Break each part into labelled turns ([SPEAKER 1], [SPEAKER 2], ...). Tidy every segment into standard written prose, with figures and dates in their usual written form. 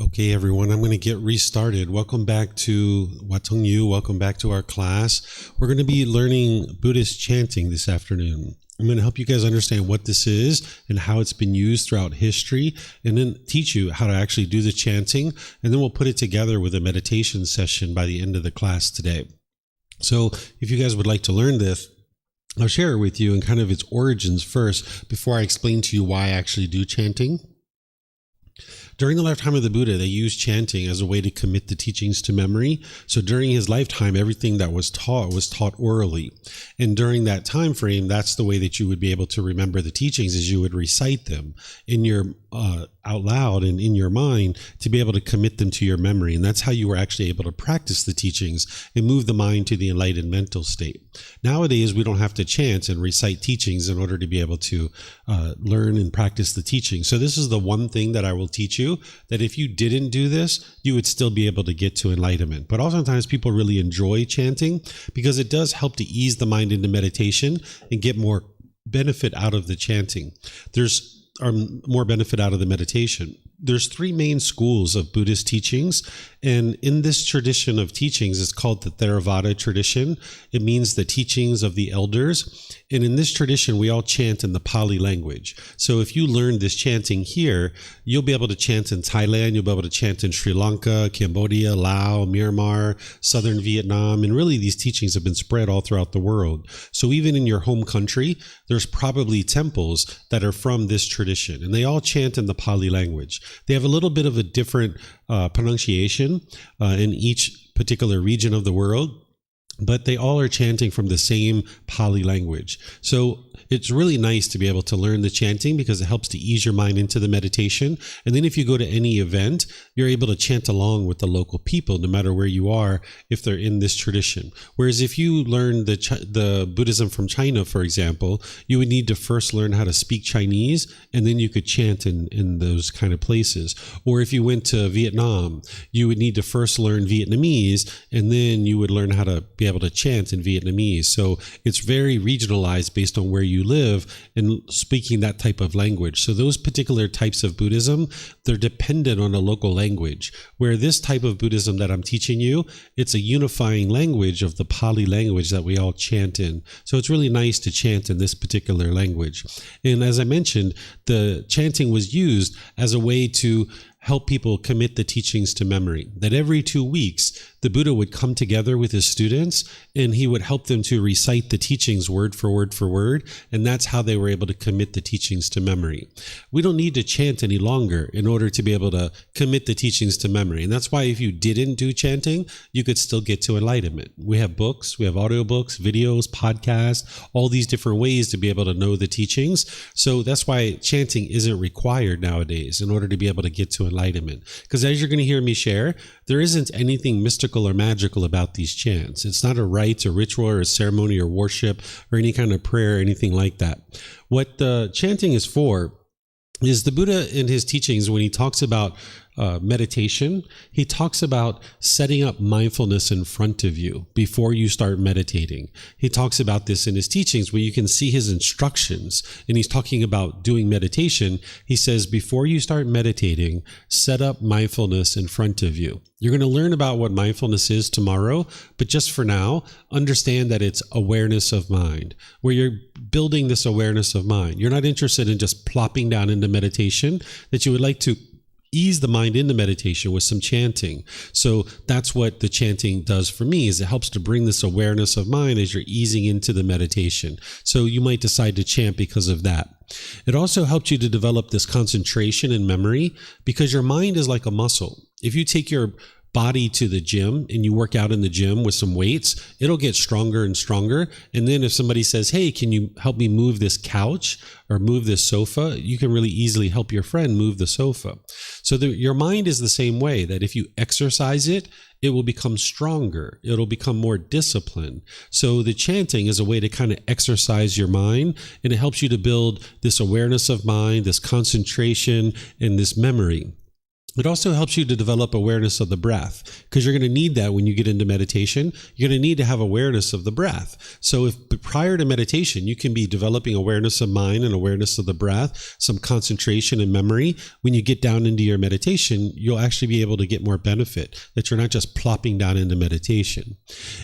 [SPEAKER 1] Okay, everyone, I'm going to get restarted. Welcome back to Watong Yu. Welcome back to our class. We're going to be learning Buddhist chanting this afternoon. I'm going to help you guys understand what this is and how it's been used throughout history, and then teach you how to actually do the chanting. And then we'll put it together with a meditation session by the end of the class today. So if you guys would like to learn this, I'll share it with you and kind of its origins first before I explain to you why I actually do chanting. During the lifetime of the Buddha, they used chanting as a way to commit the teachings to memory. So during his lifetime, everything that was taught orally. And during that time frame, that's the way that you would be able to remember the teachings, is you would recite them in your out loud and in your mind to be able to commit them to your memory. And that's how you were actually able to practice the teachings and move the mind to the enlightened mental state. Nowadays, we don't have to chant and recite teachings in order to be able to learn and practice the teaching. So this is the one thing that I will teach you, that if you didn't do this, you would still be able to get to enlightenment. But oftentimes people really enjoy chanting because it does help to ease the mind into meditation and get more benefit out of the chanting. There's more benefit out of the meditation. There's three main schools of Buddhist teachings, and in this tradition of teachings, it's called the Theravada tradition. It means the teachings of the elders. And in this tradition, we all chant in the Pali language. So if you learn this chanting here, you'll be able to chant in Thailand, you'll be able to chant in Sri Lanka, Cambodia, Laos, Myanmar, southern Vietnam, and really these teachings have been spread all throughout the world. So even in your home country, there's probably temples that are from this tradition, and they all chant in the Pali language. They have a little bit of a different pronunciation in each particular region of the world, but they all are chanting from the same Pali language. So it's really nice to be able to learn the chanting because it helps to ease your mind into the meditation. And then if you go to any event, you're able to chant along with the local people, no matter where you are, if they're in this tradition. Whereas if you learn the Buddhism from China, for example, you would need to first learn how to speak Chinese, and then you could chant in those kind of places. Or if you went to Vietnam, you would need to first learn Vietnamese, and then you would learn how to be able to chant in Vietnamese. So it's very regionalized based on where you live and speaking that type of language. So those particular types of Buddhism, they're dependent on a local language, where this type of Buddhism that I'm teaching you, it's a unifying language of the Pali language that we all chant in. So it's really nice to chant in this particular language. And as I mentioned, the chanting was used as a way to help people commit the teachings to memory. That every 2 weeks, the Buddha would come together with his students and he would help them to recite the teachings word for word for word. And that's how they were able to commit the teachings to memory. We don't need to chant any longer in order to be able to commit the teachings to memory. And that's why if you didn't do chanting, you could still get to enlightenment. We have books, we have audiobooks, videos, podcasts, all these different ways to be able to know the teachings. So that's why chanting isn't required nowadays in order to be able to get to enlightenment. Because as you're going to hear me share, there isn't anything mystical or magical about these chants. It's not a rite, a ritual, or a ceremony or worship or any kind of prayer or anything like that. What the chanting is for is the Buddha in his teachings, when he talks about meditation, he talks about setting up mindfulness in front of you before you start meditating. He talks about this in his teachings where you can see his instructions, and he's talking about doing meditation. He says, before you start meditating, set up mindfulness in front of you. You're going to learn about what mindfulness is tomorrow, but just for now, understand that it's awareness of mind, where you're building this awareness of mind. You're not interested in just plopping down into meditation, that you would like to ease the mind into meditation with some chanting. So that's what the chanting does for me, is it helps to bring this awareness of mind as you're easing into the meditation. So you might decide to chant because of that. It also helps you to develop this concentration and memory, because your mind is like a muscle. If you take your body to the gym and you work out in the gym with some weights, it'll get stronger and stronger. And then if somebody says, hey, can you help me move this couch or move this sofa? You can really easily help your friend move the sofa. So your mind is the same way, that if you exercise it, it will become stronger. It'll become more disciplined. So the chanting is a way to kind of exercise your mind, and it helps you to build this awareness of mind, this concentration, and this memory. It also helps you to develop awareness of the breath, because you're going to need that when you get into meditation. You're going to need to have awareness of the breath. So if prior to meditation, you can be developing awareness of mind and awareness of the breath, some concentration and memory. When you get down into your meditation, you'll actually be able to get more benefit, that you're not just plopping down into meditation.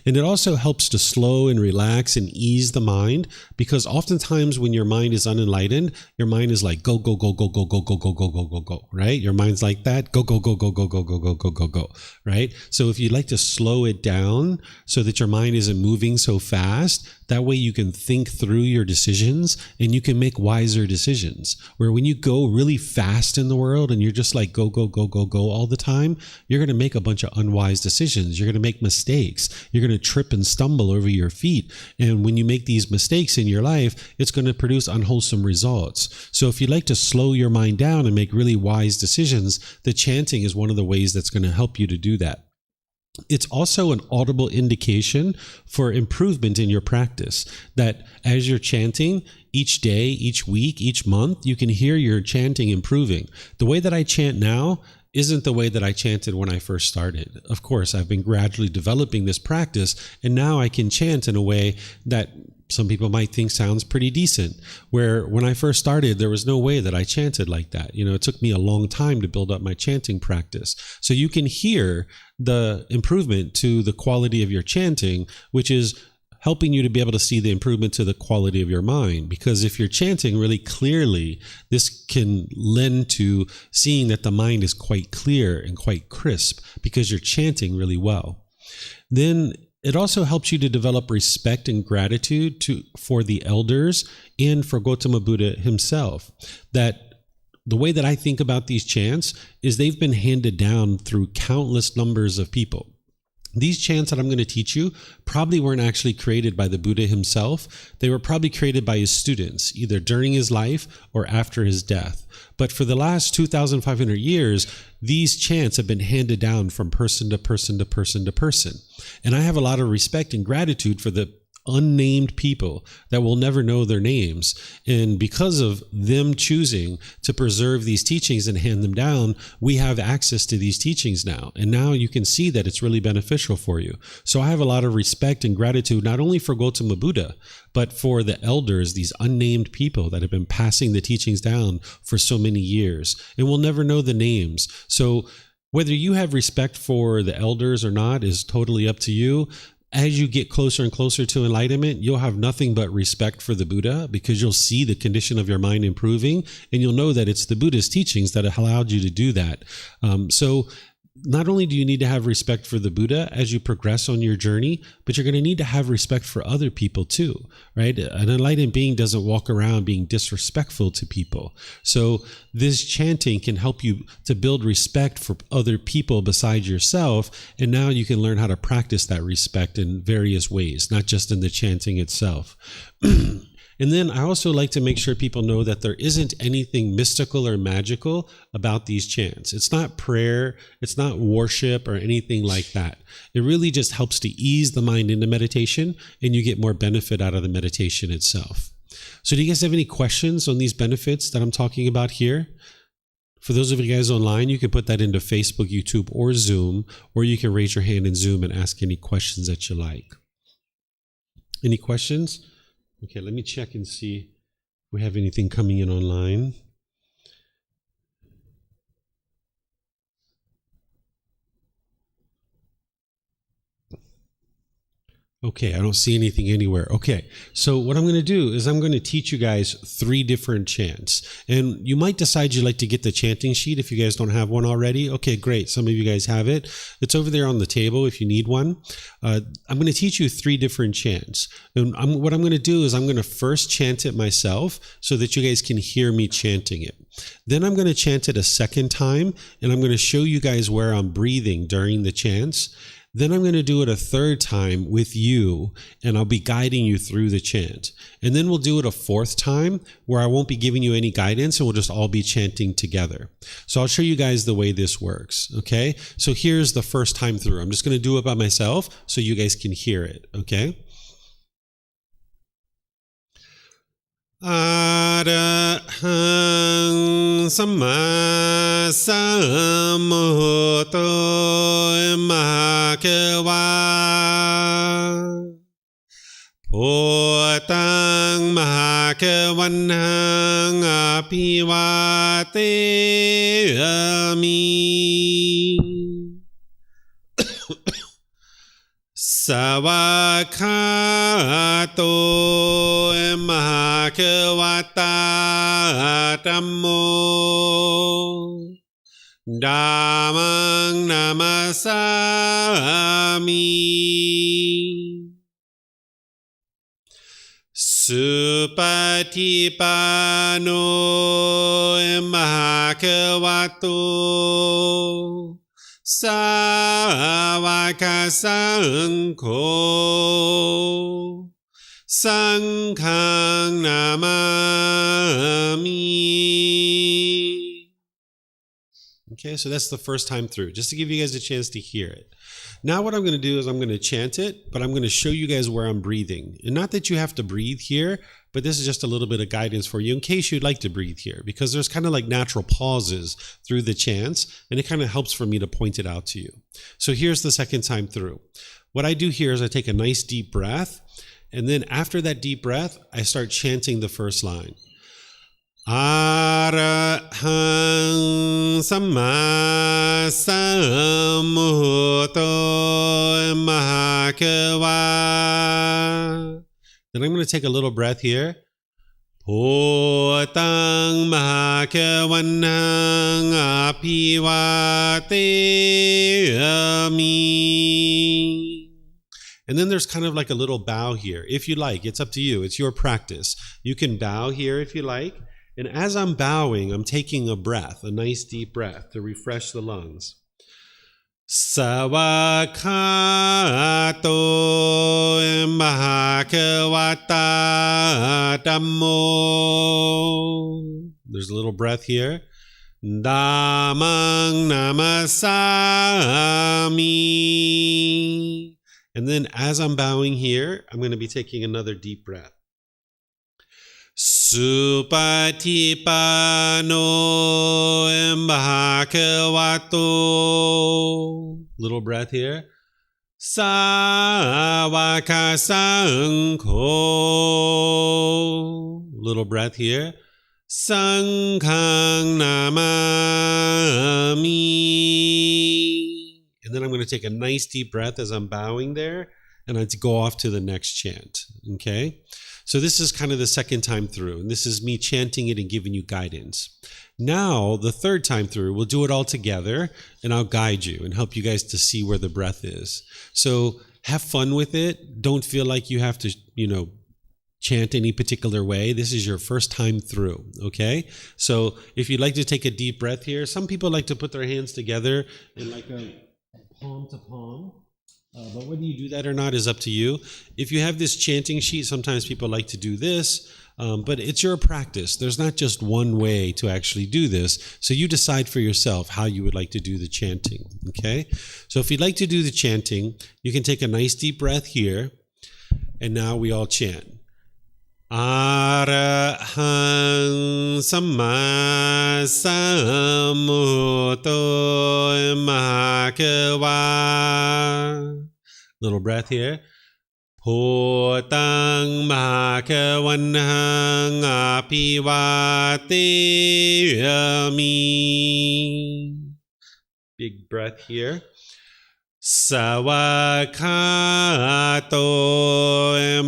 [SPEAKER 1] And it also helps to slow and relax and ease the mind, because oftentimes when your mind is unenlightened, your mind is like go, go, go, go, go, go, go, go, go, go, go, go, right? Your mind's like that. Go, go, go, go, go, go, go, go, go, go, go, right? So if you'd like to slow it down so that your mind isn't moving so fast, that way you can think through your decisions and you can make wiser decisions. Where when you go really fast in the world and you're just like go, go, go, go, go all the time, you're going to make a bunch of unwise decisions. You're going to make mistakes. You're going to trip and stumble over your feet. And when you make these mistakes in your life, it's going to produce unwholesome results. So if you'd like to slow your mind down and make really wise decisions, the chanting is one of the ways that's going to help you to do that. It's also an audible indication for improvement in your practice, that as you're chanting each day, each week, each month, you can hear your chanting improving. The way that I chant now isn't the way that I chanted when I first started. Of course, I've been gradually developing this practice, and now I can chant in a way that some people might think sounds pretty decent, where when I first started, there was no way that I chanted like that. It took me a long time to build up my chanting practice. So you can hear the improvement to the quality of your chanting, which is helping you to be able to see the improvement to the quality of your mind. Because if you're chanting really clearly, this can lend to seeing that the mind is quite clear and quite crisp because you're chanting really well. Then it also helps you to develop respect and gratitude for the elders and for Gautama Buddha himself. That the way that I think about these chants is they've been handed down through countless numbers of people. These chants that I'm going to teach you probably weren't actually created by the Buddha himself. They were probably created by his students, either during his life or after his death. But for the last 2,500 years, these chants have been handed down from person to person to person to person. And I have a lot of respect and gratitude for the unnamed people that will never know their names. And because of them choosing to preserve these teachings and hand them down, we have access to these teachings now. And now you can see that it's really beneficial for you. So I have a lot of respect and gratitude, not only for Gautama Buddha, but for the elders, these unnamed people that have been passing the teachings down for so many years. And we'll never know the names. So whether you have respect for the elders or not is totally up to you. As you get closer and closer to enlightenment, you'll have nothing but respect for the Buddha, because you'll see the condition of your mind improving, and you'll know that it's the Buddha's teachings that have allowed you to do that. So not only do you need to have respect for the Buddha as you progress on your journey, but you're going to need to have respect for other people too, right? An enlightened being doesn't walk around being disrespectful to people. So this chanting can help you to build respect for other people besides yourself. And now you can learn how to practice that respect in various ways, not just in the chanting itself. And then I also like to make sure people know that there isn't anything mystical or magical about these chants. It's not prayer, it's not worship or anything like that. It really just helps to ease the mind into meditation, and you get more benefit out of the meditation itself. So do you guys have any questions on these benefits that I'm talking about here? For those of you guys online, you can put that into Facebook, YouTube, or Zoom, or you can raise your hand in Zoom and ask any questions that you like. Any questions? Okay, let me check and see if we have anything coming in online. Okay, I don't see anything anywhere. Okay, so what I'm going to do is I'm going to teach you guys 3 different chants. And you might decide you'd like to get the chanting sheet if you guys don't have one already. Okay, great. Some of you guys have it. It's over there on the table if you need one. I'm going to teach you 3 different chants. And what I'm going to do is I'm going to first chant it myself so that you guys can hear me chanting it. Then I'm going to chant it a second time, and I'm going to show you guys where I'm breathing during the chants. Then I'm going to do it a third time with you, and I'll be guiding you through the chant. And then we'll do it a 4th time where I won't be giving you any guidance, and we'll just all be chanting together. So I'll show you guys the way this works, okay? So here's the first time through. I'm just going to do it by myself so you guys can hear it, okay? Arahang สัมมาสัมพุทโธมหาเกวาพุทธังมหาเกวันหังอภิวาเทมิสวากขาโตมหาเกวตาธัมโมธัมมังนามัสสามิสุปฏิปันโนมหาเกวโตสาวกสังโฆสังฆังนามามิ Okay, so that's the first time through, just to give you guys a chance to hear it. Now what I'm going to do is I'm going to chant it, but I'm going to show you guys where I'm breathing. And not that you have to breathe here, but this is just a little bit of guidance for you in case you'd like to breathe here, because there's kind of like natural pauses through the chants, and it kind of helps for me to point it out to you. So here's the second time through. What I do here is I take a nice deep breath, and then after that deep breath, I start chanting the first line. Arahang Samma Sambuddho Mahakeva. Then I'm going to take a little breath here. Bhutang Mahakevanang Apivateyami. And then there's kind of like a little bow here. If you like, it's up to you. It's your practice. You can bow here if you like. And as I'm bowing, I'm taking a breath, a nice deep breath to refresh the lungs. Sawakato Mahakevata Dhammo. There's a little breath here. Dhammang Namasami. And then as I'm bowing here, I'm going to be taking another deep breath. Supatipano Bhagavato. Little breath here. Savakasankho. Little breath here. Sanghang Namami. And then I'm going to take a nice deep breath as I'm bowing there, and I'd go off to the next chant. Okay? So this is kind of the second time through, and this is me chanting it and giving you guidance. Now, the third time through, we'll do it all together, and I'll guide you and help you guys to see where the breath is. So have fun with it. Don't feel like you have to, chant any particular way. This is your first time through, okay? So if you'd like to take a deep breath here, some people like to put their hands together in like a palm to palm. But whether you do that or not is up to you. If you have this chanting sheet, sometimes people like to do this, but it's your practice. There's not just one way to actually do this. So you decide for yourself how you would like to do the chanting, okay? So if you'd like to do the chanting, you can take a nice deep breath here, and now we all chant. Arahang Samma Sambuddho Mahakeva. Little breath here. Bhutang Mahakavanang Apivateyami. Big breath here. Sawakato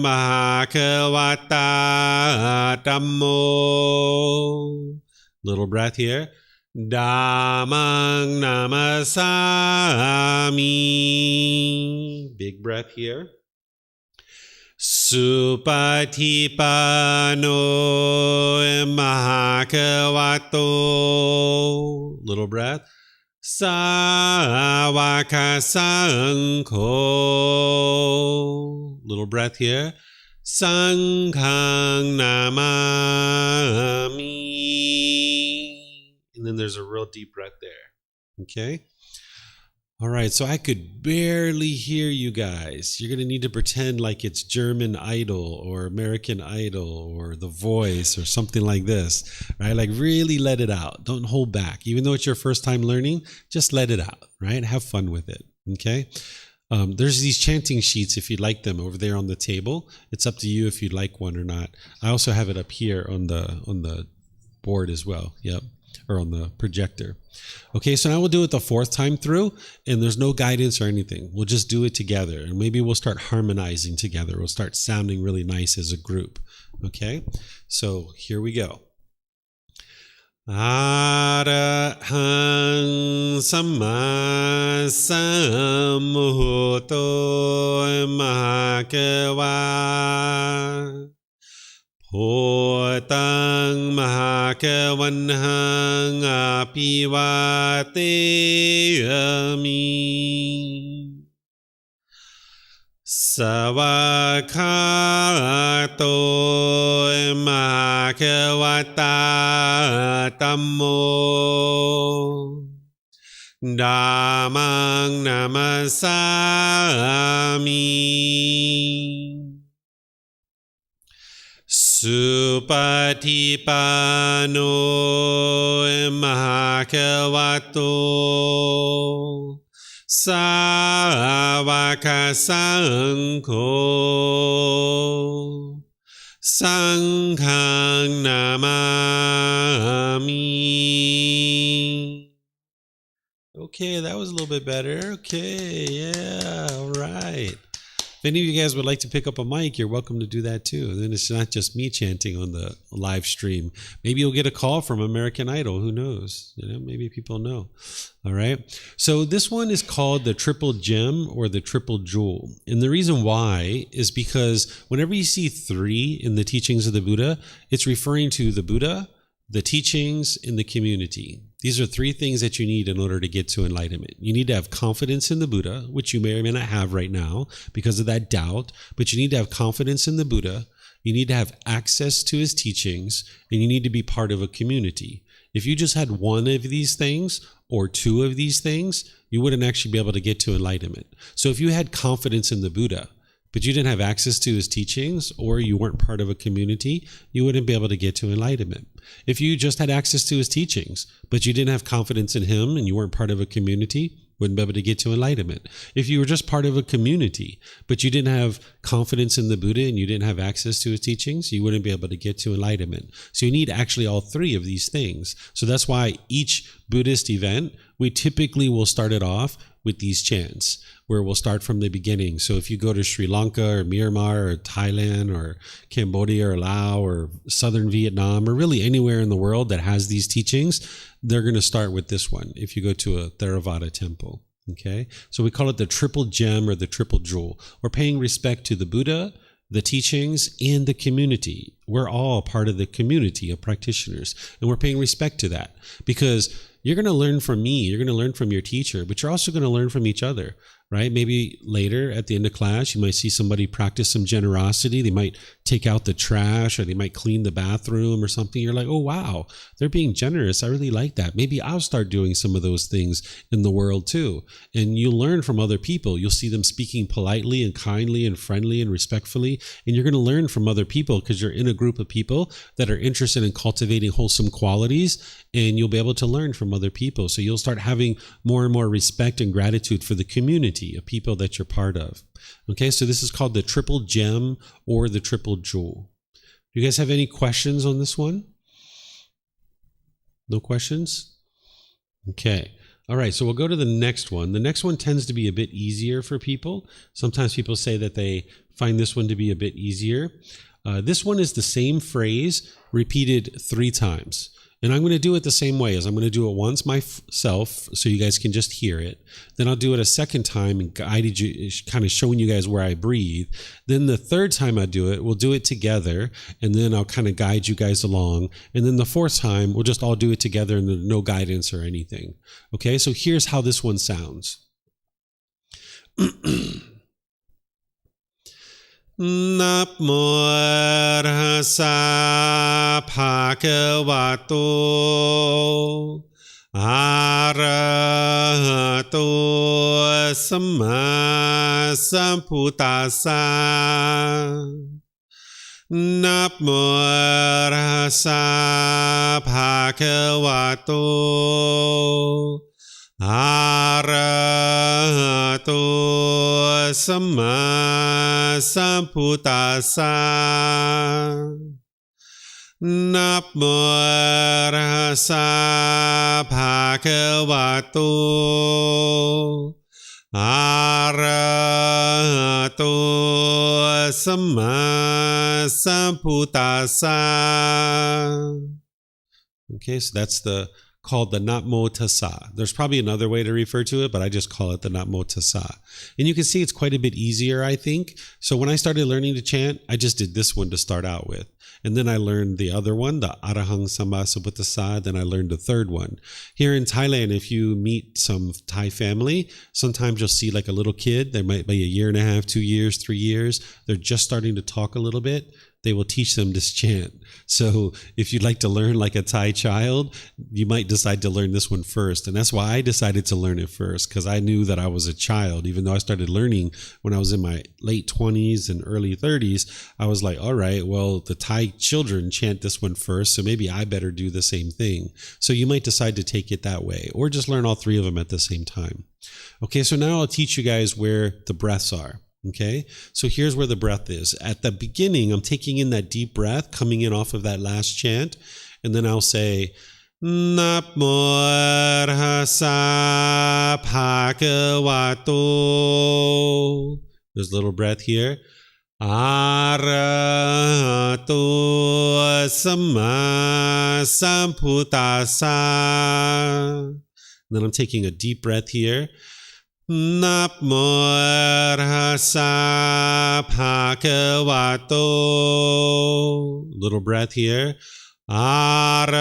[SPEAKER 1] Mahakevata Dhammo. Little breath here. Dhammang Namasami. Big breath here. Supatipano Mahakavato. Little breath. Savakasankho. Little breath here. Sanghang Namami. And then there's a real deep breath there. Okay? All right, so I could barely hear you guys. You're going to need to pretend like it's German Idol or American Idol or The Voice or something like this, right? Like really let it out. Don't hold back. Even though it's your first time learning, just let it out, right? Have fun with it, okay? There's these chanting sheets if you'd like them over there on the table. It's up to you if you'd like one or not. I also have it up here on the board as well. Yep. Or on the projector. Okay, so now we'll do it the fourth time through, and there's no guidance or anything. We'll just do it together, and maybe we'll start harmonizing together. We'll start sounding really nice as a group. Okay, so here we go. Arahang Samma Sambuddho Mahakava Bhutang Mahakavanhang Apivateyami Savakato Mahakavata Tammo Dhammang Namasami Supatipano Mahakavato Savaka Sangho Sanghang Namami. Okay, that was a little bit better. Okay, yeah, all right. If any of you guys would like to pick up a mic, you're welcome to do that too. And then it's not just me chanting on the live stream. Maybe you'll get a call from American Idol. Who knows? You know, maybe people know. All right. So this one is called the triple gem or the triple jewel. And the reason why is because whenever you see 3 in the teachings of the Buddha, it's referring to the Buddha, the teachings, and the community. These are 3 things that you need in order to get to enlightenment. You need to have confidence in the Buddha, which you may or may not have right now because of that doubt, but you need to have confidence in the Buddha. You need to have access to his teachings, and you need to be part of a community. If you just had 1 of these things or 2 of these things, you wouldn't actually be able to get to enlightenment. So if you had confidence in the Buddha, but you didn't have access to his teachings, or you weren't part of a community, you wouldn't be able to get to enlightenment. If you just had access to his teachings, but you didn't have confidence in him and you weren't part of a community, wouldn't be able to get to enlightenment. If you were just part of a community, but you didn't have confidence in the Buddha and you didn't have access to his teachings, you wouldn't be able to get to enlightenment. So you need actually all 3 of these things. So that's why each Buddhist event, we typically will start it off with these chants, where we'll start from the beginning. So if you go to Sri Lanka or Myanmar or Thailand or Cambodia or Laos or southern Vietnam or really anywhere in the world that has these teachings, they're going to start with this one if you go to a Theravada temple. Okay, so we call it the triple gem or the triple jewel. We're paying respect to the Buddha, the teachings, and the community. We're all part of the community of practitioners, and we're paying respect to that because you're going to learn from me, you're going to learn from your teacher, but you're also going to learn from each other, right? Maybe later at the end of class, you might see somebody practice some generosity. They might take out the trash or they might clean the bathroom or something. You're like, oh, wow, they're being generous. I really like that. Maybe I'll start doing some of those things in the world too. And you'll learn from other people. You'll see them speaking politely and kindly and friendly and respectfully. And you're going to learn from other people because you're in a group of people that are interested in cultivating wholesome qualities, and you'll be able to learn from other people. So you'll start having more and more respect and gratitude for the community of people that you're part of. Okay, so this is called the triple gem or the triple jewel. Do you guys have any questions on this one? No questions? Okay. All right, so we'll go to the next one. The next one tends to be a bit easier for people. Sometimes people say that they find this one to be a bit easier. This one is the same phrase repeated 3 times. And I'm going to do it the same way as I'm going to do it once myself so you guys can just hear it. Then I'll do it a second time and guided you, kind of showing you guys where I breathe. Then the third time I do it, we'll do it together, and then I'll kind of guide you guys along. And then the fourth time, we'll just all do it together and no guidance or anything. Okay, so here's how this one sounds. Namo Tassa Bhagavato Arahato Samma Sambuddhassa. Namo Tassa Bhagavato Arahato Samma Sambuddhassa. Namo Tassa Bhagavato Arahato Samma Sambuddhassa. Okay, so that's called the Namo Tassa. There's probably another way to refer to it, but I just call it the Namo Tassa. And you can see it's quite a bit easier, I think. So when I started learning to chant, I just did this one to start out with. And then I learned the other one, the Arahang Samma Sambuddhassa. Then I learned the third one. Here in Thailand, if you meet some Thai family, sometimes you'll see like a little kid. They might be a year and a half, 2 years, 3 years. They're just starting to talk a little bit. They will teach them this chant. So if you'd like to learn like a Thai child, you might decide to learn this one first. And that's why I decided to learn it first, because I knew that I was a child. Even though I started learning when I was in my late 20s and early 30s, I was like, all right, well, the Thai children chant this one first, so maybe I better do the same thing. So you might decide to take it that way, or just learn all three of them at the same time. Okay, so now I'll teach you guys where the breaths are. Okay, so here's where the breath is. At the beginning, I'm taking in that deep breath, coming in off of that last chant, and then I'll say, Namo Tassa Bhagavato. There's a little breath here. Arahato Samma Sambuddhassa. Then I'm taking a deep breath here. Namo Tassa Bhagavato. Little breath here. Arahato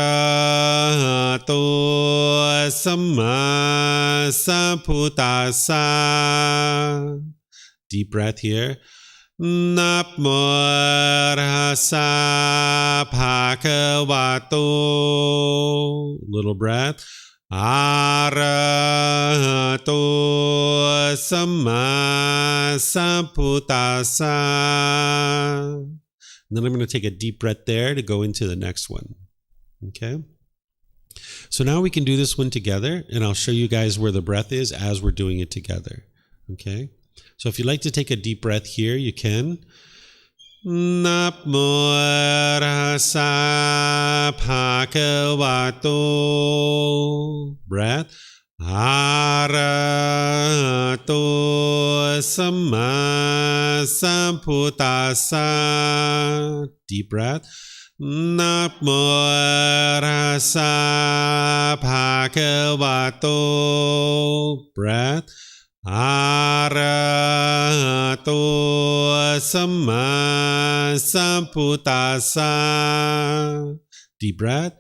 [SPEAKER 1] Samma Sambuddhassa. Deep breath here. Namo Tassa Bhagavato. Little breath. Arahato Samma Sambuddhassa. Then I'm going to take a deep breath there to go into the next one. Okay? So now we can do this one together, and I'll show you guys where the breath is as we're doing it together. Okay? So if you'd like to take a deep breath here, you can. Namo Tassa Bhagavato. Breath. Arahato Samma Sambuddhassa. Deep breath. Namo Tassa Bhagavato. Breath. Arahato Samma Sambuddhassa. Deep breath.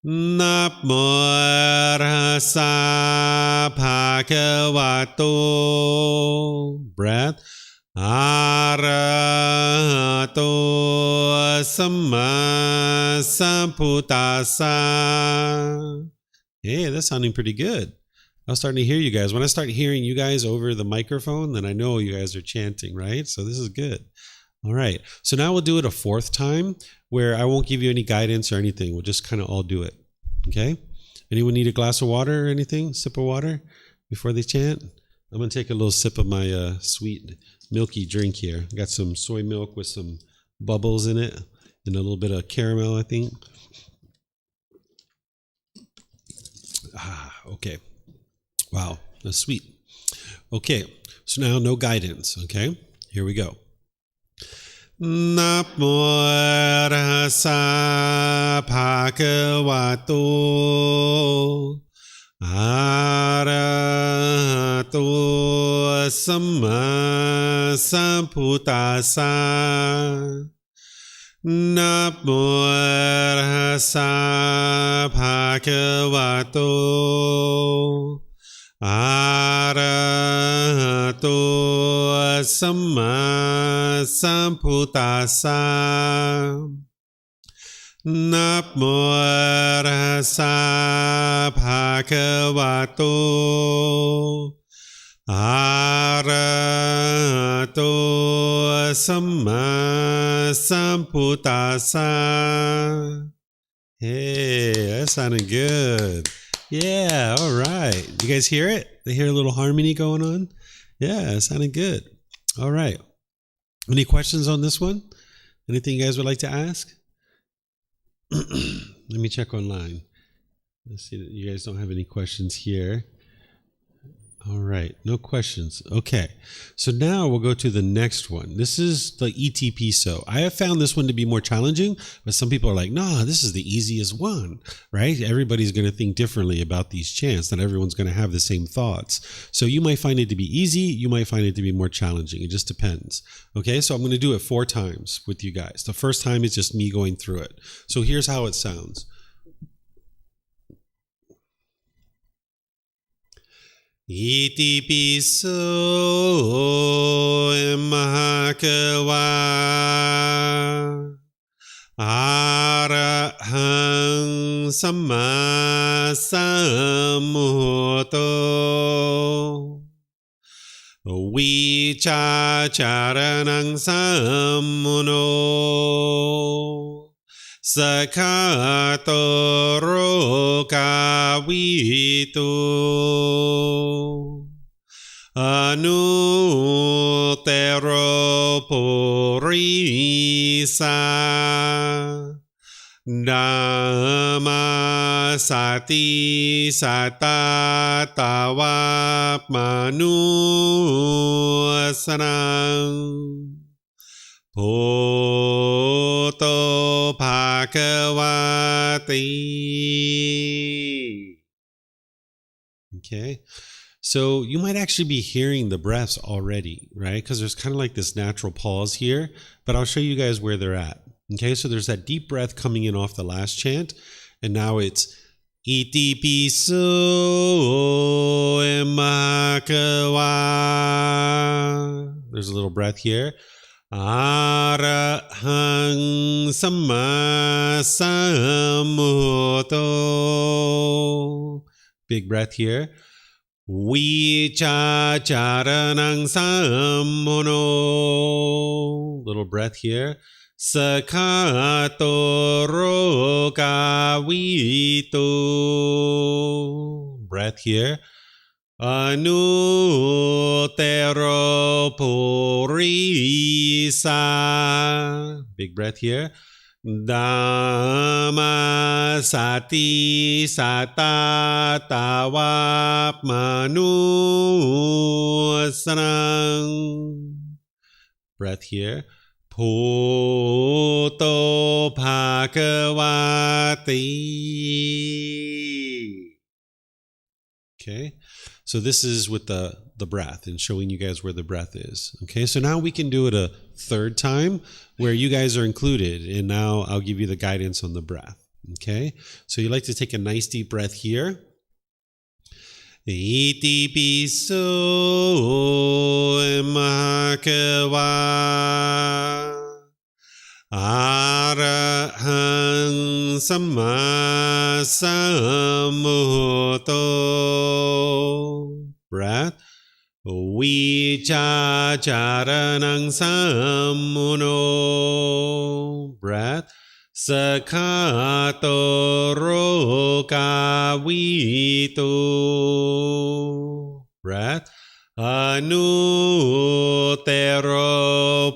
[SPEAKER 1] Namo Tassa Bhagavato. Breath. Arahato Samma Sambuddhassa. Hey, that's sounding pretty good. I was starting to hear you guys. When I start hearing you guys over the microphone, then I know you guys are chanting, right? So this is good. All right. So now we'll do it a fourth time where I won't give you any guidance or anything. We'll just kind of all do it. Okay? Anyone need a glass of water or anything? Sip of water before they chant? I'm going to take a little sip of my sweet milky drink here. I got some soy milk with some bubbles in it and a little bit of caramel, I think. Okay. Wow, that's sweet. Okay, so now no guidance, okay? Here we go. Namo Tassa Bhagavato. Arahato Samma Sambuddhassa. Namo Tassa Bhagavato. Arahato Samma Sambuddhassa. Namo Tassa bhagavato arahato samma sambuddhassa. Hey, that sounded good. Yeah, all right. You guys hear it? They hear a little harmony going on? Yeah, it sounded good. All right. Any questions on this one? Anything you guys would like to ask? Let me check online. Let's see that you guys don't have any questions here. All right, no questions. Okay, so now we'll go to the next one. This is the ETP. So I have found this one to be more challenging, but some people are like, nah, this is the easiest one, right? Everybody's going to think differently about these chants. Not everyone's going to have the same thoughts. So you might find it to be easy. You might find it to be more challenging. It just depends. Okay, so I'm going to do it 4 times with you guys. The first time is just me going through it. So here's how it sounds. Iti piso mahakawa arahang samma sambuddho vichacharanang sammuno Sakato rokavitu anutero purisa Dhamma sati satatawa manusanang Bhutto Bhagavati. Okay, so you might actually be hearing the breaths already, right? Because there's kind of like this natural pause here, but I'll show you guys where they're at. Okay, so there's that deep breath coming in off the last chant, and now it's Iti piso emakawa. There's a little breath here. Arahang samma sambuddho. Big breath here. Vichacharanang sammuno. Little breath here. Sakato rokavitu. Breath here. Anutero purisa. Big breath here. Dhamma sati satatawa manusanang. Breath here. Bhutto Bhagavati. Okay. So this is with the breath and showing you guys where the breath is. Okay, so now we can do it a 3rd time where you guys are included, and now I'll give you the guidance on the breath. Okay, so you like to take a nice deep breath here. Iti piso emakawa arahang samma sambuddho. Breath. Vichacharanang sammuno. Breath. Sakato rokavitu. Breath. Anutero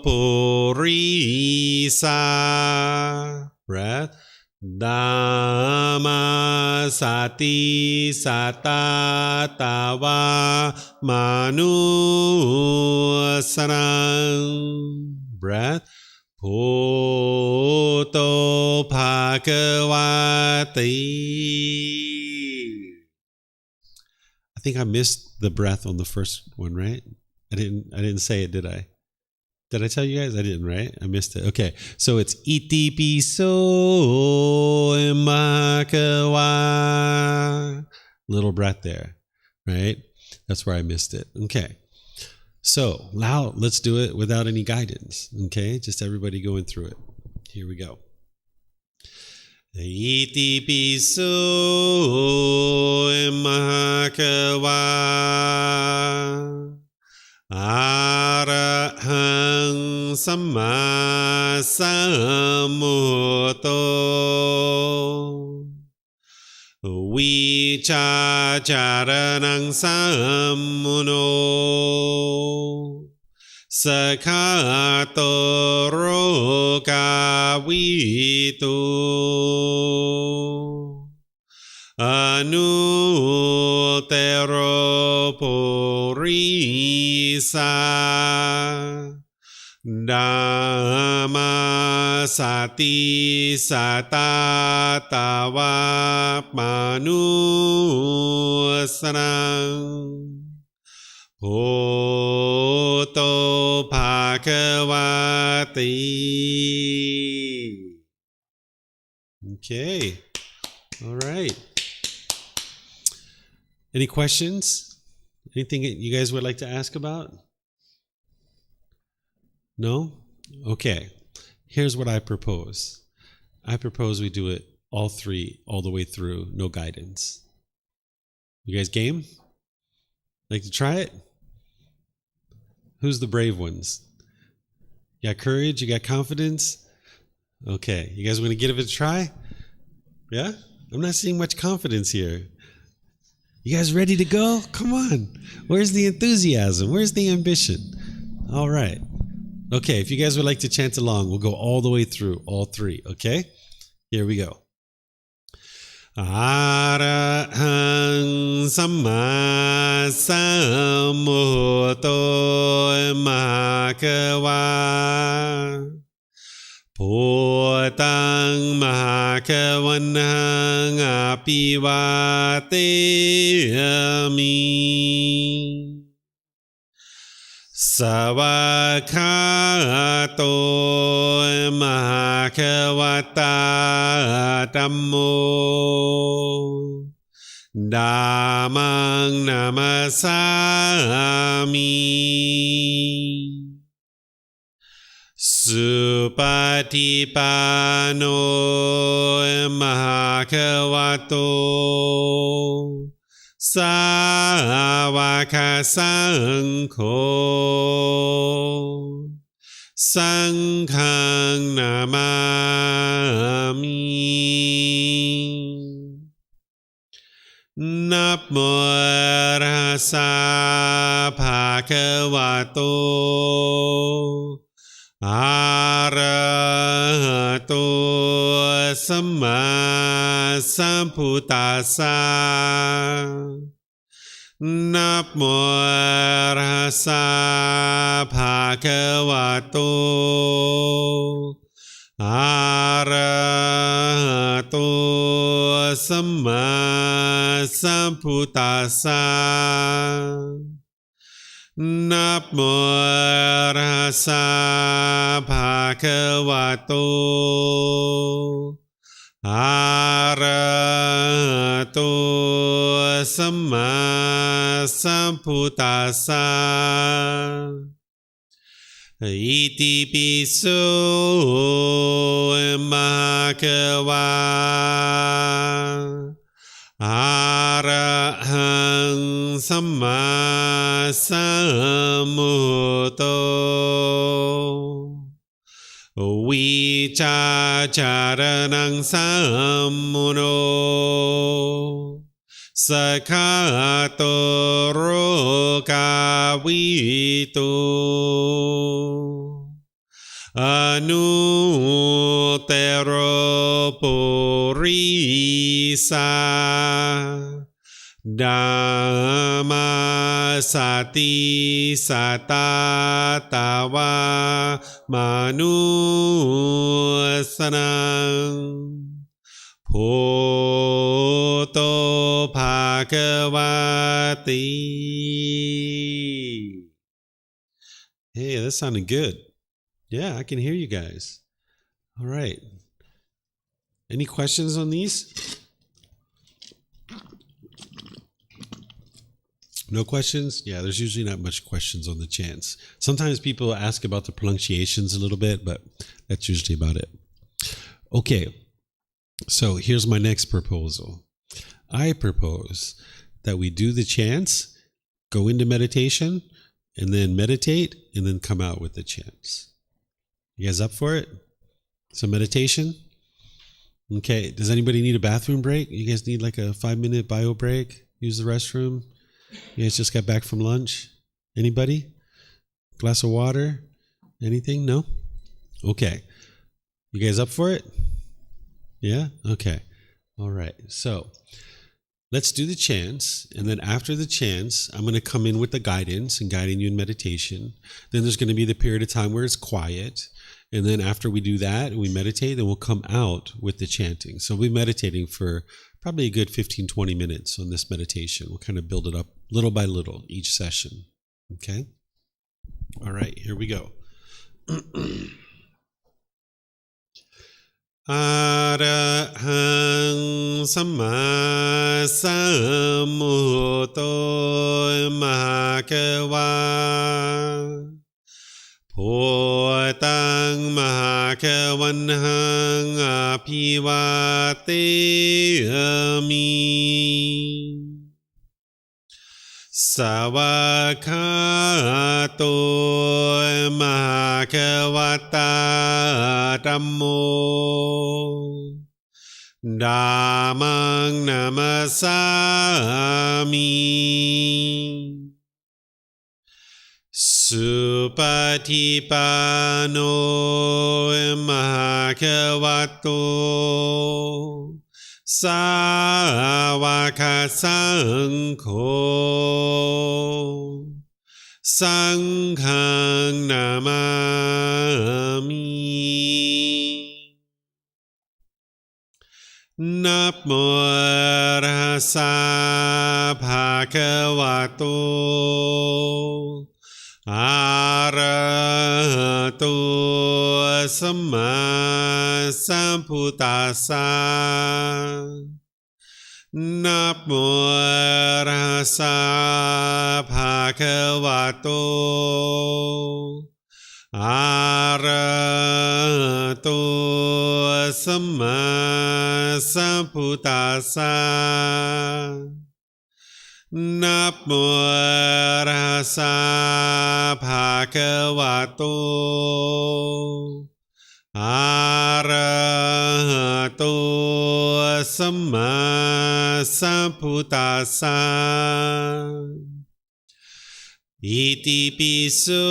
[SPEAKER 1] purisa. Breath. Dhamma sati satatawa manusanang. Breath. Bhutto Bhagavati. I think I missed the breath on the first one, right? I didn't say it, did I? Did I tell you guys? I didn't, right? I missed it. Okay, so it's iti piso emakawa. Little breath there, right? That's where I missed it. Okay, so now let's do it without any guidance. Okay, just everybody going through it. Here we go. Iti piso mahakawa arahang samma sambuddho vicacaranang sammuno Sakhato rokavitu anutero purisa Dhamma sati satatawa manusarang Bhutto Bhagavati. Okay. All right. Any questions? Anything you guys would like to ask about? No? Okay. Here's what I propose. I propose we do it all three, all the way through, no guidance. You guys game? Like to try it? Who's the brave ones? You got courage? You got confidence? Okay. You guys want to give it a try? Yeah? I'm not seeing much confidence here. You guys ready to go? Come on. Where's the enthusiasm? Where's the ambition? All right. Okay. If you guys would like to chant along, we'll go all the way through, all three. Okay? Here we go. Arahang samma sambuddho mahakawa Bhutang mahakavanang apivateyami Savakhato mahakavata dhammo Dhammang namasami Supatipano mahakavato Savaka Sankho Sanghang Namami Namo Rasa Bhagavato Arahato Samma Sambuddhassa Namo Rasa Bhagavato Arahato Samma Sambuddhassa Namo Rasa Bhagavato Arahato Samma Sambuddhassa Iti piso mahakawa Arahang samma sambuddho vicacaranang sammuno Sakhato rokavitu anutero purisa Dhamma sati satatawa manusarang Bhutto Bhagavati. Hey, that sounded good. Yeah, I can hear you guys. All right. Any questions on these? No questions? Yeah, there's usually not much questions on the chants. Sometimes people ask about the pronunciations a little bit, but that's usually about it. Okay. So here's my next proposal. I propose that we do the chants, go into meditation, and then meditate, and then come out with the chants. You guys up for it? So meditation? Okay. Does anybody need a bathroom break? You guys need like a 5-minute bio break? Use the restroom? You guys just got back from lunch? Anybody? Glass of water? Anything? No? Okay. You guys up for it? Yeah? Okay. All right. So let's do the chants. And then after the chants, I'm going to come in with the guidance and guiding you in meditation. Then there's going to be the period of time where it's quiet. And then after we do that and we meditate, then we'll come out with the chanting. So we'll be meditating for probably a good 15, 20 minutes on this meditation. We'll kind of build it up little by little each session. Okay? All right, here we go. Arahang Samma Sambuddho Mahakava Photang Mahakavanhang Apivateyami Savakato Mahakavata Dhammo Dhammang Namasami Supatipano Mahakavato Sāvaka Saṅkho Saṅghang Namami Namo Tassa Bhagavato Arahato Samma Sambuddhassa Namo Tassa Bhagavato Arahato Samma Sambuddhassa Namo Tassa Bhagavato Arahato Samma Sambuddhassa Iti piso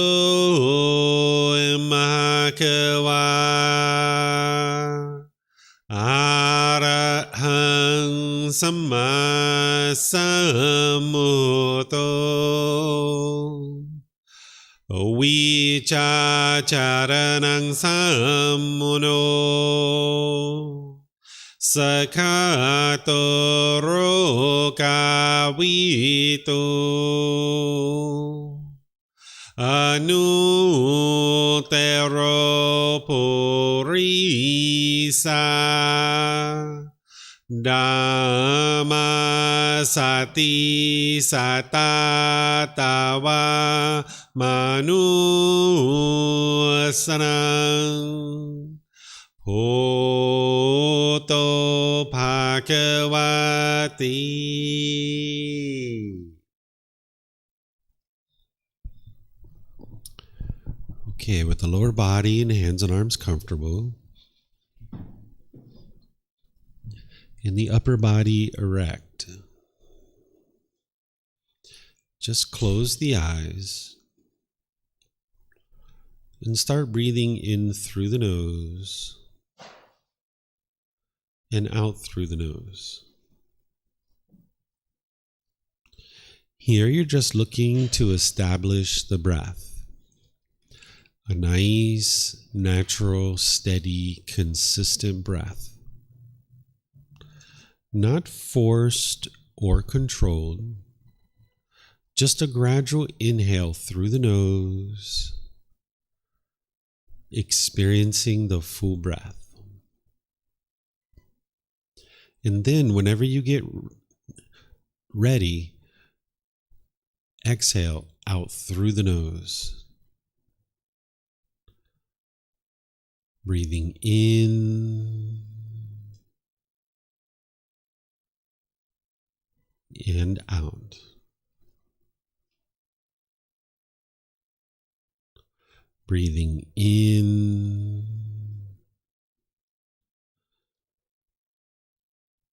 [SPEAKER 1] Mahakava Arahang Samma Sambuddho Vicacaranang Sammuno Sakato Rokavito Anutero Purisa Dhamma Sati Satatawa Manusanang Bhoto Bhagavati. Okay, with the lower body and hands and arms comfortable, and the upper body erect. Just close the eyes and start breathing in through the nose and out through the nose. Here you're just looking to establish the breath. A nice, natural, steady, consistent breath. Not forced or controlled, just a gradual inhale through the nose, experiencing the full breath. And then whenever you get ready, exhale out through the nose. Breathing in and out. Breathing in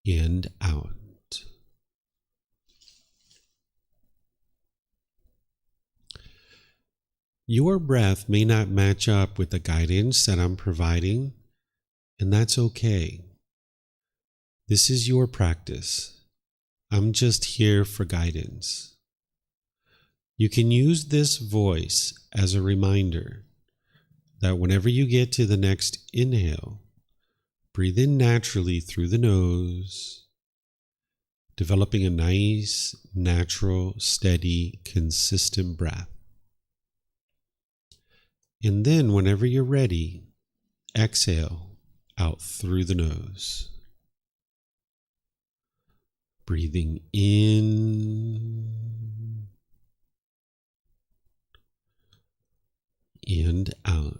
[SPEAKER 1] and out. Your breath may not match up with the guidance that I'm providing, and that's okay. This is your practice. I'm just here for guidance. You can use this voice as a reminder that whenever you get to the next inhale, breathe in naturally through the nose, developing a nice, natural, steady, consistent breath. And then whenever you're ready, exhale out through the nose. Breathing in and out.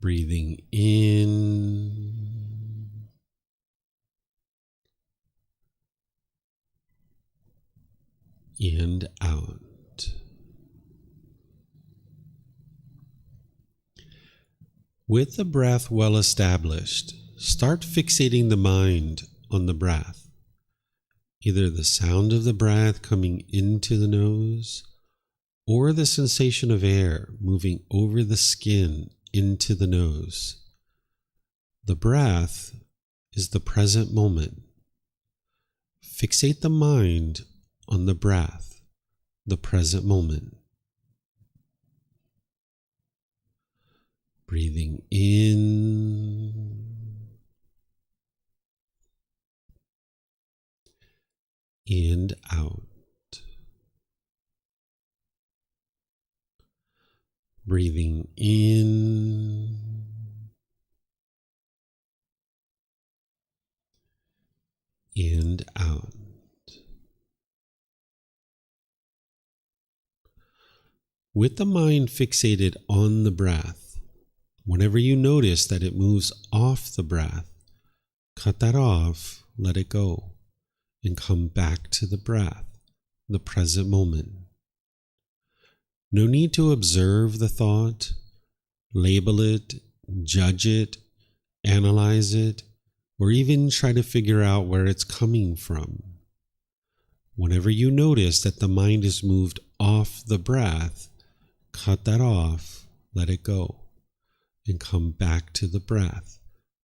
[SPEAKER 1] Breathing in and out. With the breath well established, start fixating the mind on the breath, either the sound of the breath coming into the nose or the sensation of air moving over the skin into the nose. The breath is the present moment. Fixate the mind on the breath, the present moment. Breathing in and out. Breathing in and out. With the mind fixated on the breath, whenever you notice that it moves off the breath, cut that off, let it go, and come back to the breath, the present moment. No need to observe the thought, label it, judge it, analyze it, or even try to figure out where it's coming from. Whenever you notice that the mind is moved off the breath, cut that off, let it go, and come back to the breath,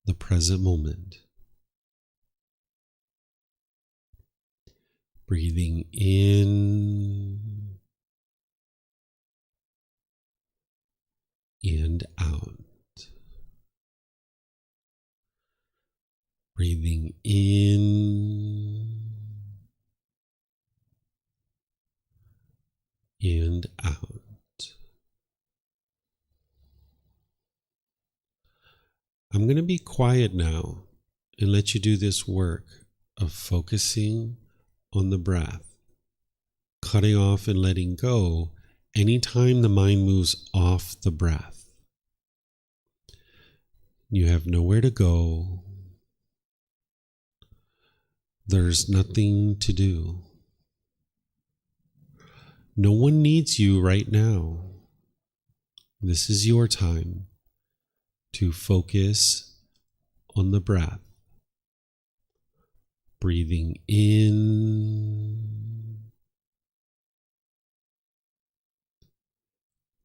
[SPEAKER 1] the present moment. Breathing in and out. Breathing in and out. I'm going to be quiet now and let you do this work of focusing on the breath, cutting off and letting go anytime the mind moves off the breath. You have nowhere to go. There's nothing to do. No one needs you right now. This is your time to focus on the breath. Breathing in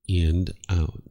[SPEAKER 1] and out.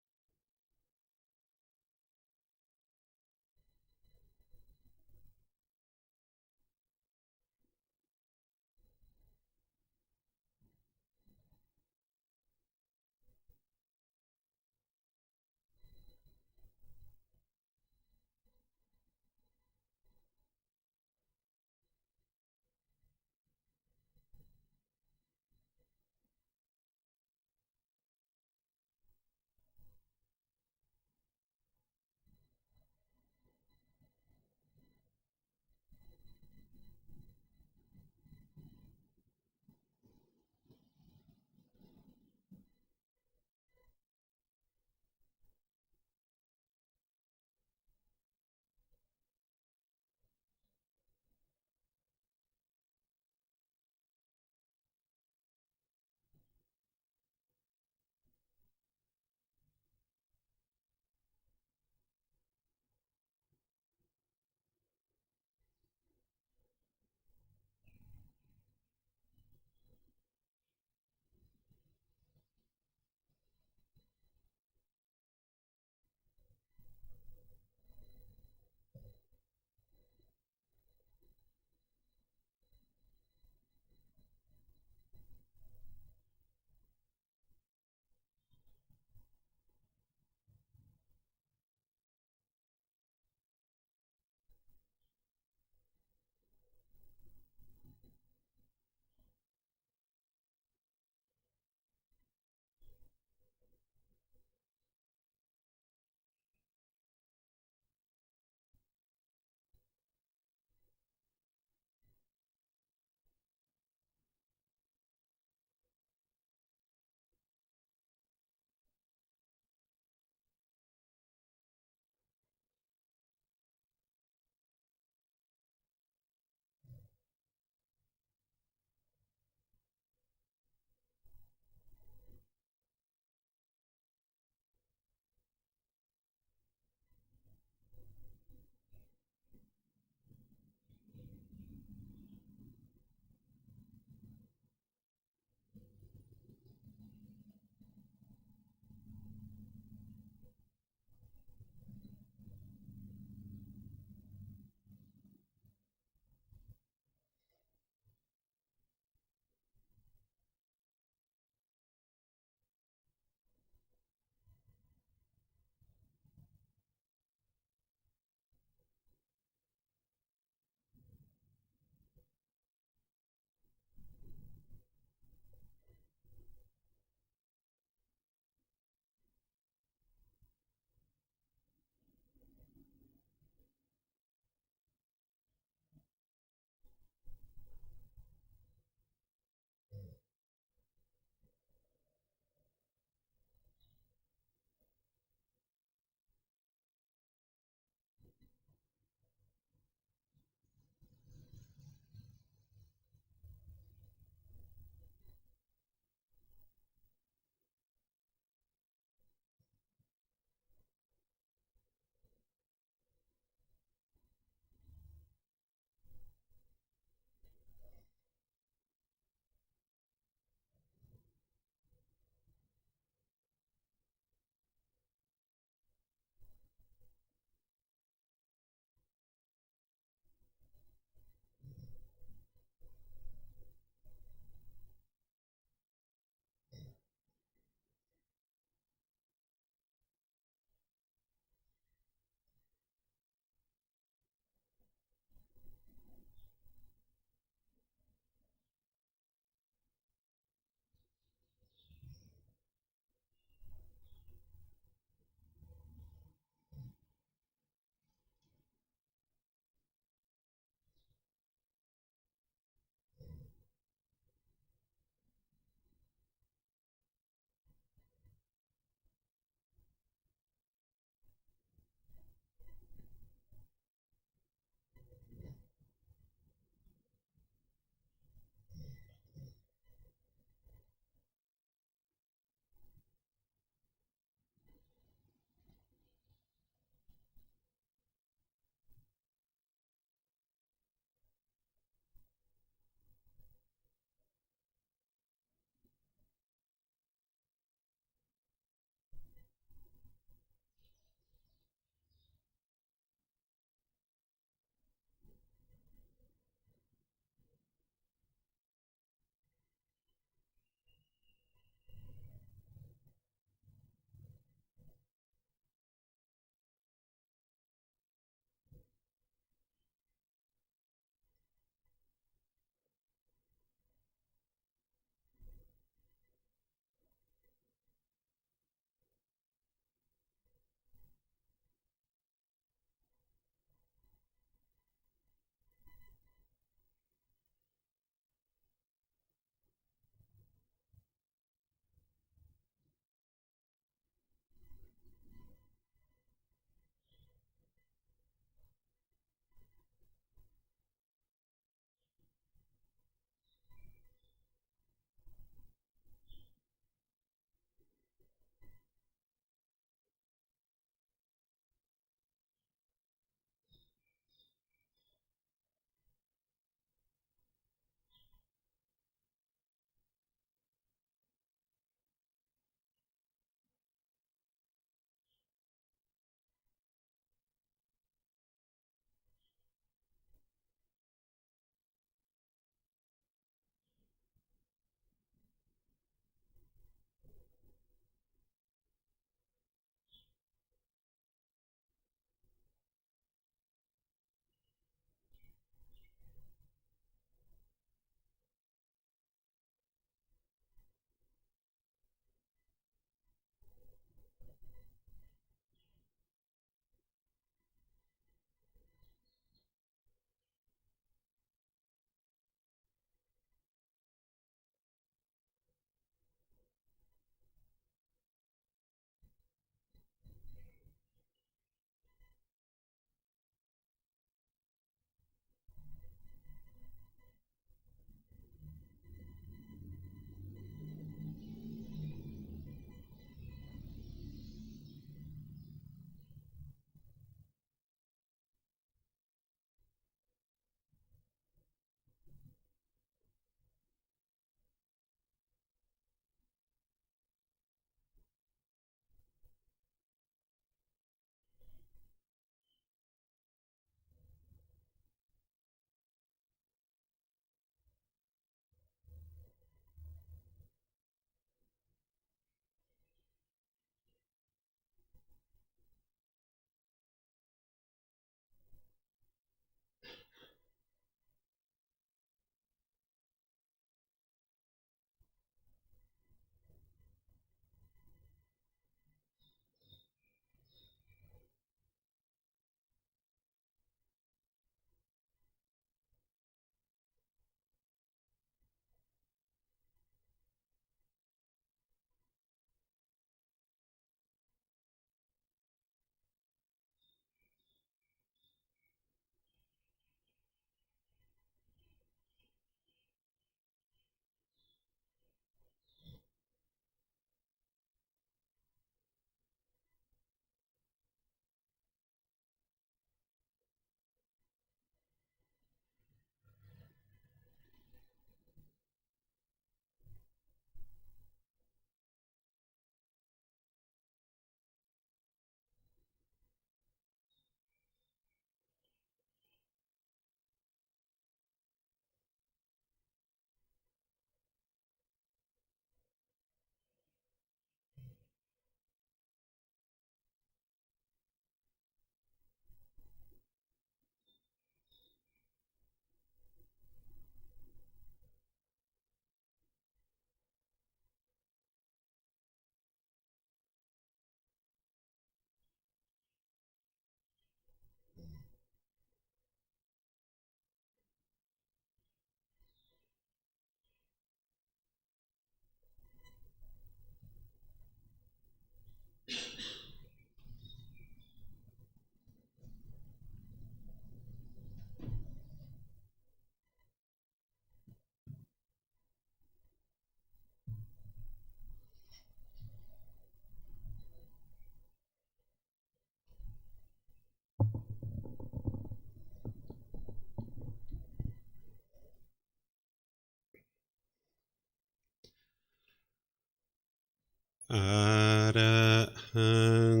[SPEAKER 1] อะระหัง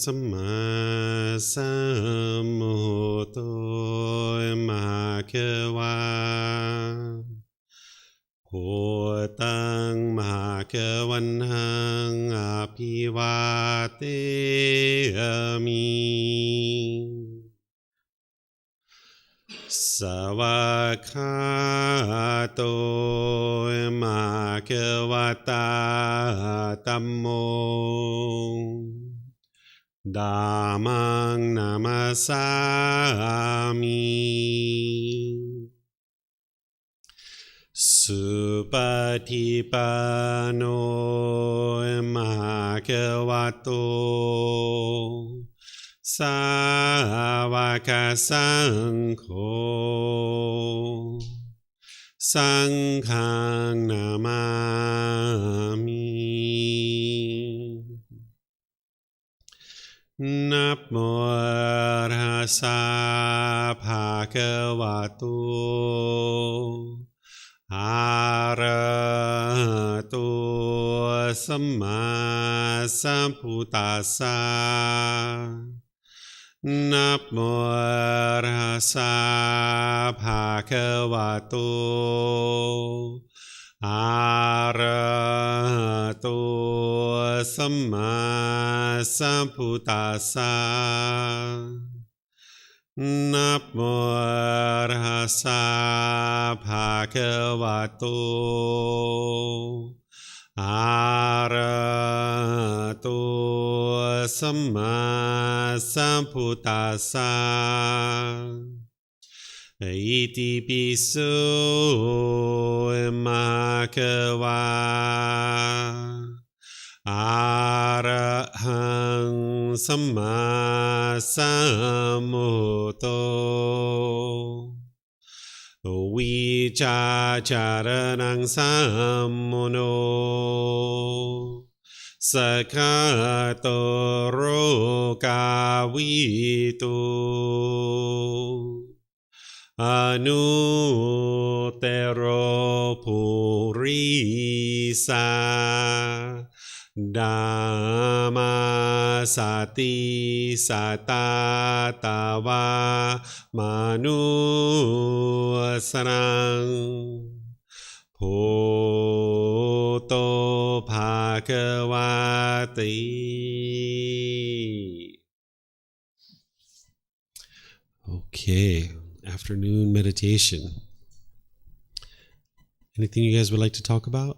[SPEAKER 1] สัมมาสัมพุทโธมหาเขวาพุทธังมหาเขวันหังอภิวาเทมิสวากขาโตมหาเขวตาธัมโมธัมมังนามัสสามิสุปฏิปันโนมหาเขวโตสาวกสังโฆสังฆังนามามินะโมตัสสะภะคะวะโตอะระหะโตสัมมาสัมพุทธัสสะนะโมตัสสะภะคะวะโตอะระหะโตสัมมาสัมพุทธัสสะนะโมตัสสะภะคะวะโตอะระหะโตสัมมาสัมพุทธัสสะอิติปิโสมะขะวะอะระหังสัมมาสัมพุทโธวิชาจารณังสัมโมโนสกขาโตโรกาวิตุอนุเตโรปุริสาธัมมาสติสัตตาตาวามนุสรังพุทโธภะคะวะติ Okay, afternoon meditation. Anything you guys would like to talk about?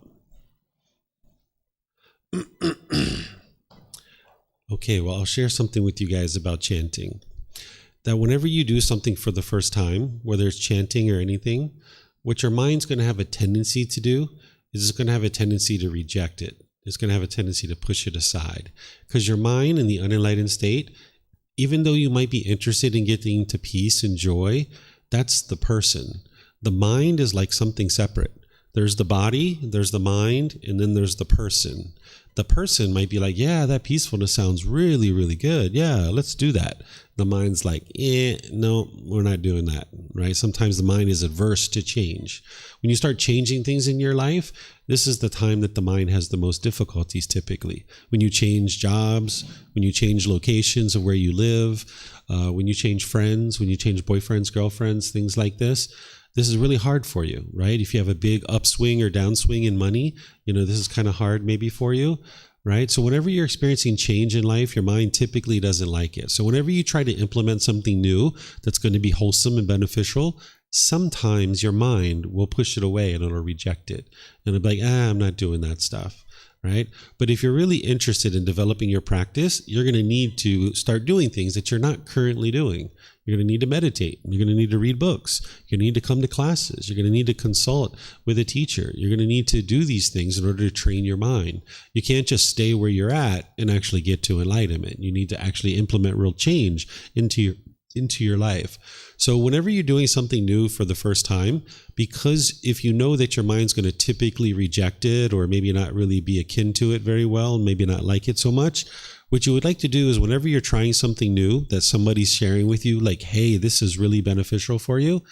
[SPEAKER 1] Okay, well, I'll share something with you guys about chanting. That whenever you do something for the first time, whether it's chanting or anything, what your mind's going to have a tendency to do is it's going to have a tendency to reject it. It's going to have a tendency to push it aside. Because your mind in the unenlightened state, even though you might be interested in getting to peace and joy, that's the person. The mind is like something separate. There's the body, there's the mind, and then there's the person. The person might be like, yeah, that peacefulness sounds really, really good. Yeah, let's do that. The mind's like, no, we're not doing that, right? Sometimes the mind is adverse to change. When you start changing things in your life, this is the time that the mind has the most difficulties typically. When you change jobs, when you change locations of where you live, when you change friends, when you change boyfriends, girlfriends, things like this is really hard for you, right? If you have a big upswing or downswing in money, this is kind of hard maybe for you, right? So whenever you're experiencing change in life, your mind typically doesn't like it. So whenever you try to implement something new that's going to be wholesome and beneficial, sometimes your mind will push it away and it'll reject it. And it'll be like, I'm not doing that stuff, right? But if you're really interested in developing your practice, you're going to need to start doing things that you're not currently doing. You're going to need to meditate. You're going to need to read books. You're going to need to come to classes. You're going to need to consult with a teacher. You're going to need to do these things in order to train your mind. You can't just stay where you're at and actually get to enlightenment. You need to actually implement real change into your life. So whenever you're doing something new for the first time, because if you know that your mind's going to typically reject it or maybe not really be akin to it very well, and maybe not like it so much, what you would like to do is whenever you're trying something new that somebody's sharing with you, like, hey, this is really beneficial for you,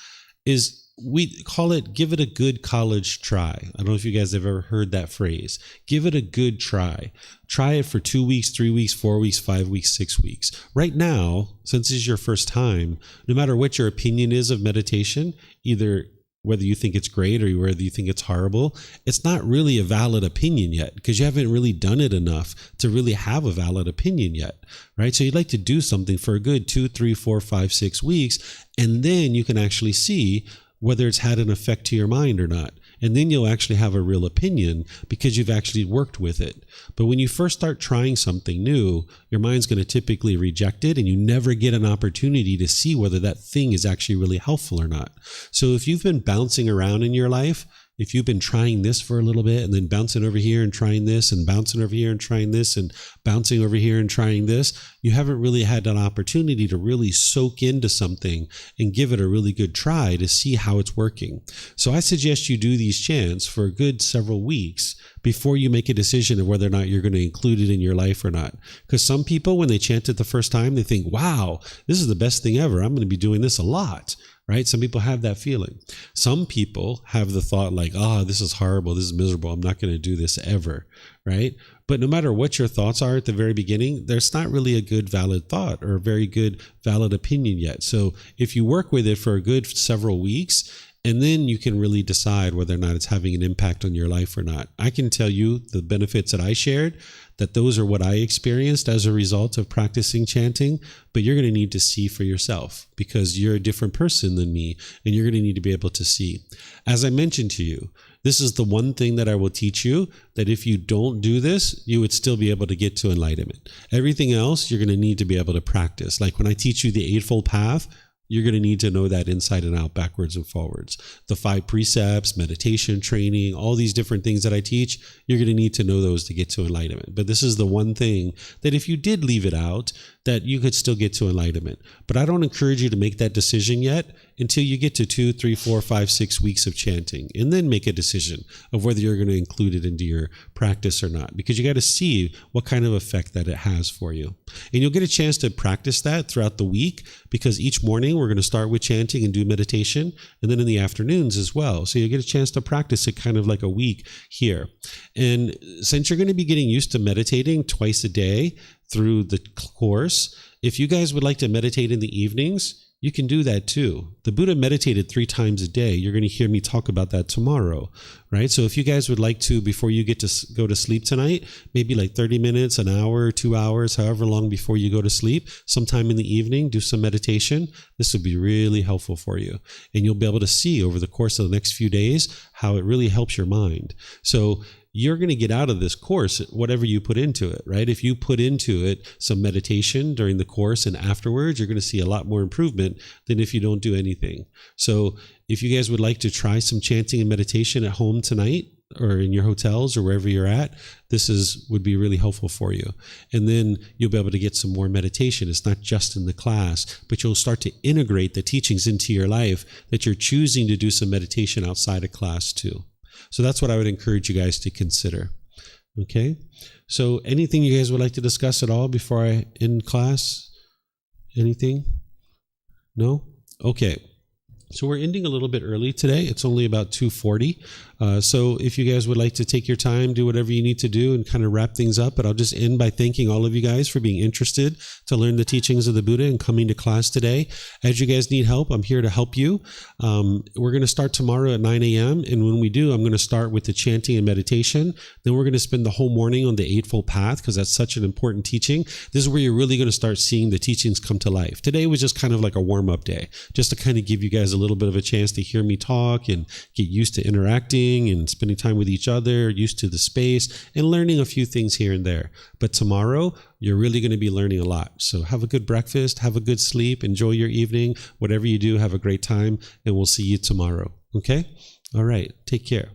[SPEAKER 1] is we call it, give it a good college try. I don't know if you guys have ever heard that phrase. Give it a good try. Try it for 2 weeks, 3 weeks, 4 weeks, 5 weeks, 6 weeks. Right now, since this is your first time, no matter what your opinion is of meditation, either whether you think it's great or whether you think it's horrible, it's not really a valid opinion yet because you haven't really done it enough to really have a valid opinion yet, right? So you'd like to do something for a good 2, 3, 4, 5, 6 weeks, and then you can actually see whether it's had an effect to your mind or not. And then you'll actually have a real opinion because you've actually worked with it. But when you first start trying something new, your mind's going to typically reject it and you never get an opportunity to see whether that thing is actually really helpful or not. So if you've been bouncing around in your life, if you've been trying this for a little bit and then bouncing over here and trying this and bouncing over here and trying this and bouncing over here and trying this, you haven't really had an opportunity to really soak into something and give it a really good try to see how it's working. So I suggest you do these chants for a good several weeks before you make a decision of whether or not you're going to include it in your life or not. Because some people, when they chant it the first time, they think, wow, this is the best thing ever. I'm going to be doing this a lot. Right? Some people have that feeling. Some people have the thought like, this is horrible. This is miserable. I'm not going to do this ever. Right? But no matter what your thoughts are at the very beginning, there's not really a good valid thought or a very good valid opinion yet. So if you work with it for a good several weeks, and then you can really decide whether or not it's having an impact on your life or not. I can tell you the benefits that I shared, that those are what I experienced as a result of practicing chanting, but you're going to need to see for yourself because you're a different person than me, and you're going to need to be able to see. As I mentioned to you, this is the one thing that I will teach you, that if you don't do this, you would still be able to get to enlightenment. Everything else, you're going to need to be able to practice. Like when I teach you the Eightfold Path, you're going to need to know that inside and out, backwards and forwards. The 5 precepts, meditation training, all these different things that I teach, you're going to need to know those to get to enlightenment. But this is the one thing that if you did leave it out, that you could still get to enlightenment. But I don't encourage you to make that decision yet until you get to 2, 3, 4, 5, 6 weeks of chanting, and then make a decision of whether you're going to include it into your practice or not, because you got to see what kind of effect that it has for you. And you'll get a chance to practice that throughout the week, because each morning we're going to start with chanting and do meditation, and then in the afternoons as well. So you'll get a chance to practice it kind of like a week here. And since you're going to be getting used to meditating twice a day through the course, if you guys would like to meditate in the evenings, you can do that too. The Buddha meditated 3 times a day. You're going to hear me talk about that tomorrow, right? So if you guys would like to, before you get to go to sleep tonight, maybe like 30 minutes, an hour, 2 hours, however long before you go to sleep, sometime in the evening, do some meditation. This would be really helpful for you. And you'll be able to see over the course of the next few days how it really helps your mind. So you're going to get out of this course whatever you put into it, right? If you put into it some meditation during the course and afterwards, you're going to see a lot more improvement than if you don't do anything. So if you guys would like to try some chanting and meditation at home tonight, or in your hotels or wherever you're at, would be really helpful for you. And then you'll be able to get some more meditation. It's not just in the class, but you'll start to integrate the teachings into your life, that you're choosing to do some meditation outside of class too. So that's what I would encourage you guys to consider. Okay? So anything you guys would like to discuss at all before I end class? Anything? No? Okay. So we're ending a little bit early today. It's only about 2:40. So if you guys would like to take your time, do whatever you need to do and kind of wrap things up, but I'll just end by thanking all of you guys for being interested to learn the teachings of the Buddha and coming to class today. As you guys need help, I'm here to help you. We're going to start tomorrow at 9 a.m. And when we do, I'm going to start with the chanting and meditation. Then we're going to spend the whole morning on the Eightfold Path, because that's such an important teaching. This is where you're really going to start seeing the teachings come to life. Today was just kind of like a warm-up day, just to kind of give you guys a little bit of a chance to hear me talk and get used to interacting and spending time with each other, used to the space, and learning a few things here and there. But tomorrow, you're really going to be learning a lot. So have a good breakfast, have a good sleep, enjoy your evening. Whatever you do, have a great time, and we'll see you tomorrow. Okay? All right. Take care.